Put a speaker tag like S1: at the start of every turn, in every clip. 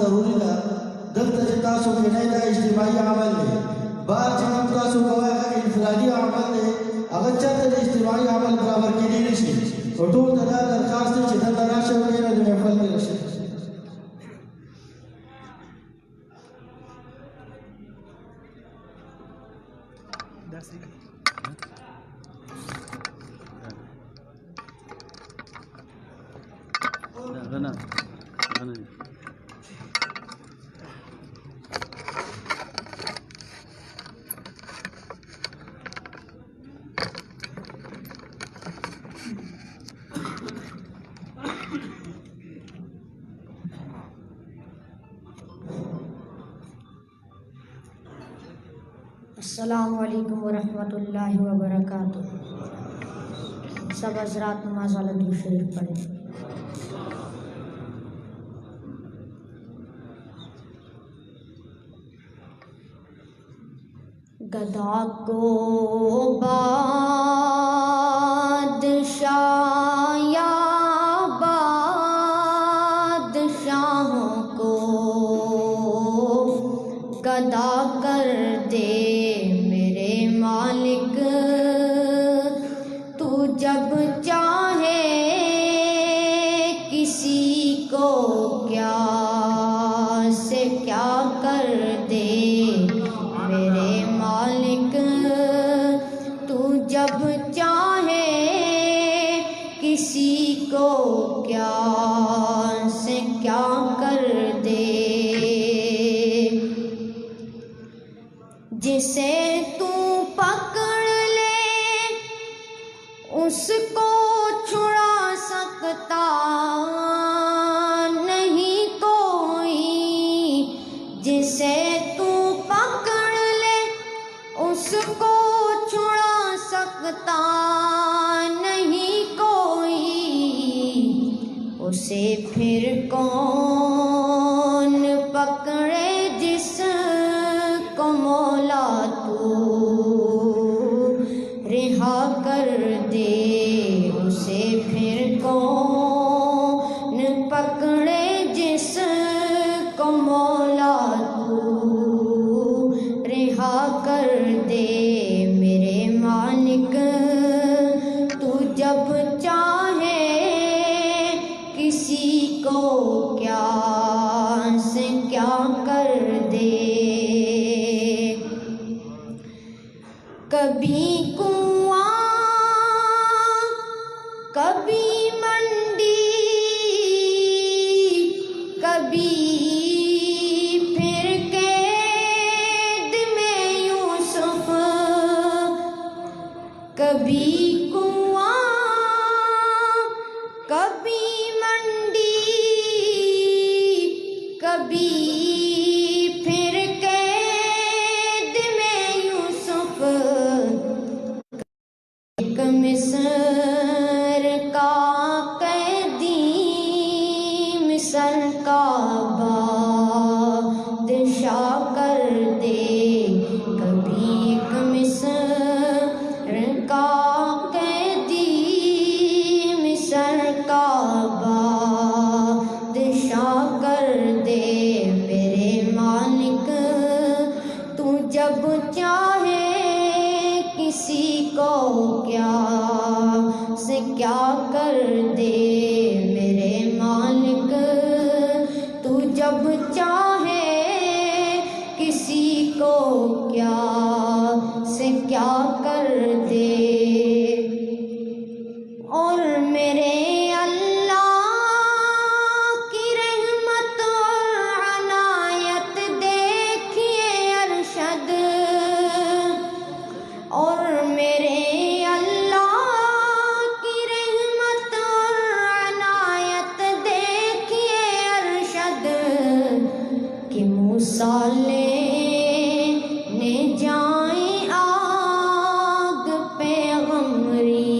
S1: ضروری ده دلته چې تاسو کینئ دا اجتماعي عمل دی بار چې کوم تاسو کوئ هغه انفرادي عمل دی هغه چاته د اجتماعي عمل برابر کېدی نه شي نو ټول ته دا درخواست دی چې دلته راشئ او کینئ د محفل کې راشئ
S2: السلام علیکم ورحمۃ اللہ وبرکاتہ۔ سب حضرات نماز والا درود شریف پڑھیں۔ گدا کو بادشاہ یا بادشاہوں کو گدا کر دے میرے مالک، تو جب چاہے کسی کو کیا سے کیا کر دے میرے مالک، تو جب چاہے کسی کو کیا سے کیا کر دے، جسے تو پکڑ لے اس کو چھڑا سکتا نہیں کوئی، جسے تو پکڑ لے اس کو چھڑا سکتا نہیں کوئی، اسے پھر کون پکڑے جس کو مولا تو رہا کر دے، اسے پھر کون پکڑے جس کو مولا تو رہا کر دے میرے مالک، تو جب چاہے کسی کو کیا سے کیا کر دے، کبھی کنواں کبھی منڈی کبھی پھر قید میں یوسف، کبھی کنواں کبھی منڈی کبھی پھر قید میں یوسف، ایک مصر کا قیدی مصر کا بادشاہ کر دے، کبھی ایک مصر کا قیدی مصر کا بادشاہ کر دے میرے مالک، تو جب چاہے کسی کو کیا سے کیا کر دے میرے مالک، تو جب چاہے کسی کو کیا سے کیا کر دے، اور میرے اللہ کی رحمت اور عنایت دیکھیے ارشد، اور میرے اللہ کی رحمت اور عنایت دیکھیے ارشد، کہ موسیٰ نے جائیں آگ پیغمبری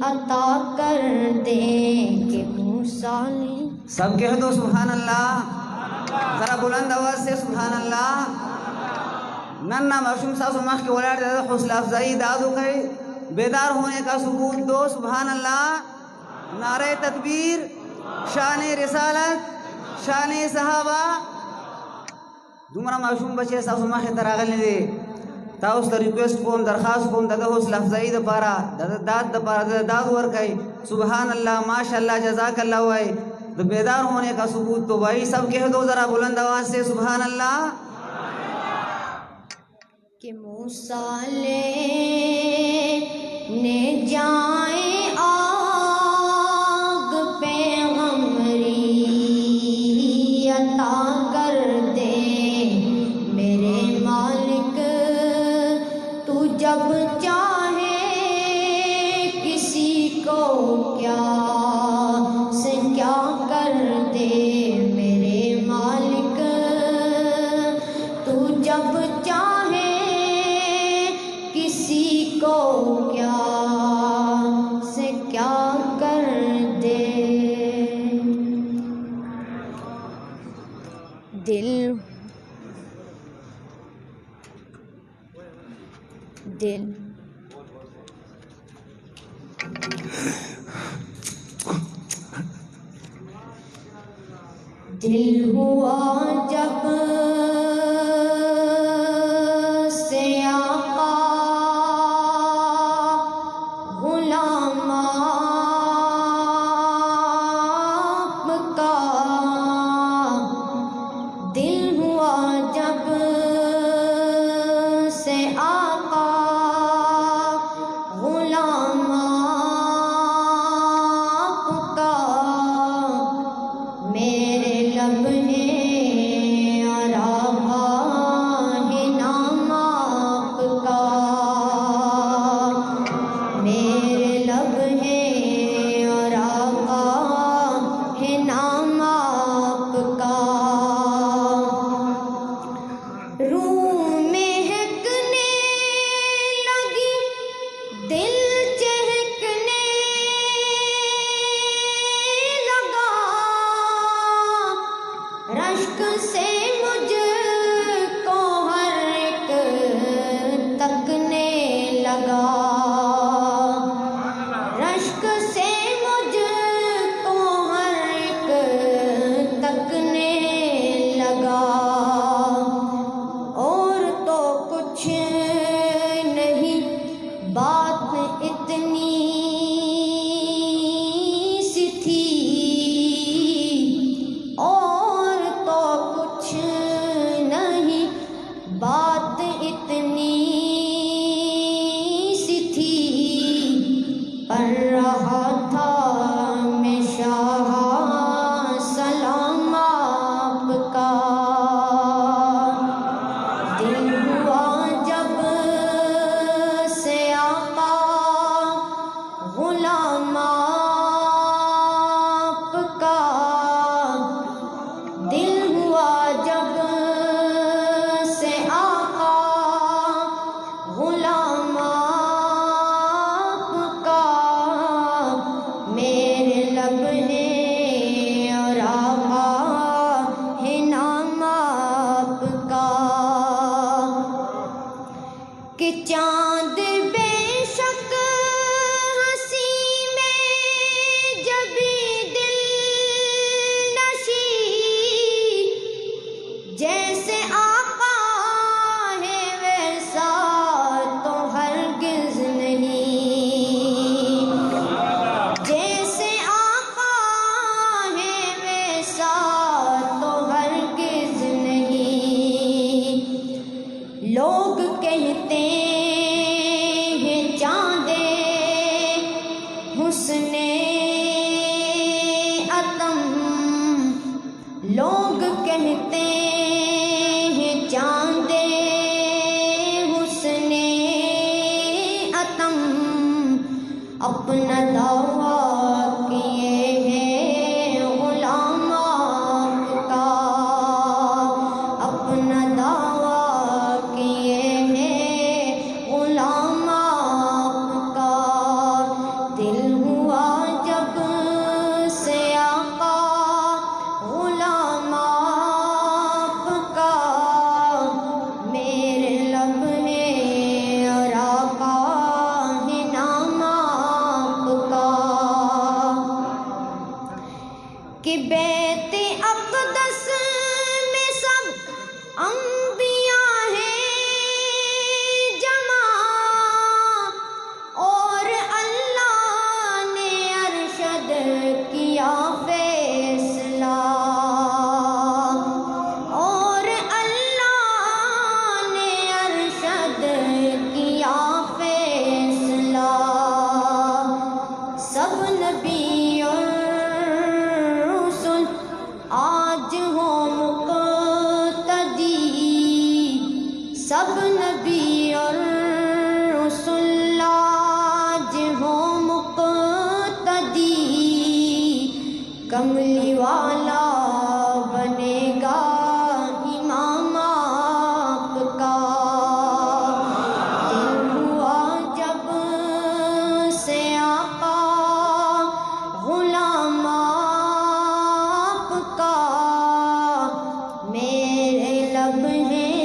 S2: عطا کر دیں، کہ موسیٰ نے
S3: سب کہہ دو سبحان اللہ، ذرا بلند آواز سے سبحان اللہ۔ ننا معصوم ساسو مخ کی ولاڑ دے حوصلہ افزائی دادو کئی بیدار ہونے کا ثبوت دو سبحان اللہ۔ نعرہ تکبیر، شان رسالت، شان صحابہ دومره ماشوم بچی تاسو مخې ته راغلی دی تاسو ته ریکویسټ کوم درخواست کوم د حوصله افزایي دپاره د داد دپاره د داد ورکئ سبحان اللہ ماشاء اللہ جزاک اللہ وائے تو بیدار ہونے کا ثبوت تو بھائی سب کہہ دو ذرا بلند آواز سے سبحان اللہ
S2: کہ موسیٰ نے جائیں آگ پیغمبری عطا کر دے میرے مالک تو جب چاہے کسی کو کیا سے کیا کر دے میرے مالک تو جب چاہے کسی کو کیا سے کیا کر دے دل ہوا جب سے آقا غلام آپ کا دل ہوا جب سے آقا غلام آپ کا میرے لب ہیں اور آقا ہے نام آپ کا میرے لب ہیں اور آقا ہے نام آپ کا روح مہکنے لگی دل چہکنے لگا رشک سے مجھ کو ہر ایک تکنے لگا رشک سے مجھ کو ہر ایک تکنے لگا اور تو کچھ نہیں بات اتنی سی تھی اور تو کچھ نہیں بات اتنی سی تھی پر رہا تھا میں شاہ سلام آپ کا دل ہوا جب سے آقا غلام آپ کا دل ہوا جب سے آقا غلام آپ کا میرے لب ہیں اور آقا ہے نام آپ کا کہ چاند بے شک ہنسی میں جبھی دل نشی جیسے آقا ہے ویسا تو ہرگز نہیں جیسے آقا ہے ویسا تو ہرگز نہیں لوگ کہتے ہیں چاند حسن عتم لوگ کہتے ہیں چاند حسن عتم اپنا دعویٰ کیے ہیں غلام آپ کا اپنا دعویٰ کیے ہیں غلام آپ کا دل ہوا جب سے آقا غلام آپ کا میرے لب ہیں اور آقا ہے نام آپ کا سب نبی اور رسول آج ہو مقتدی کملی والا بنے گا امام آپ کا دن ہوا جب سے آقا غلام آپ کا میرے لب ہیں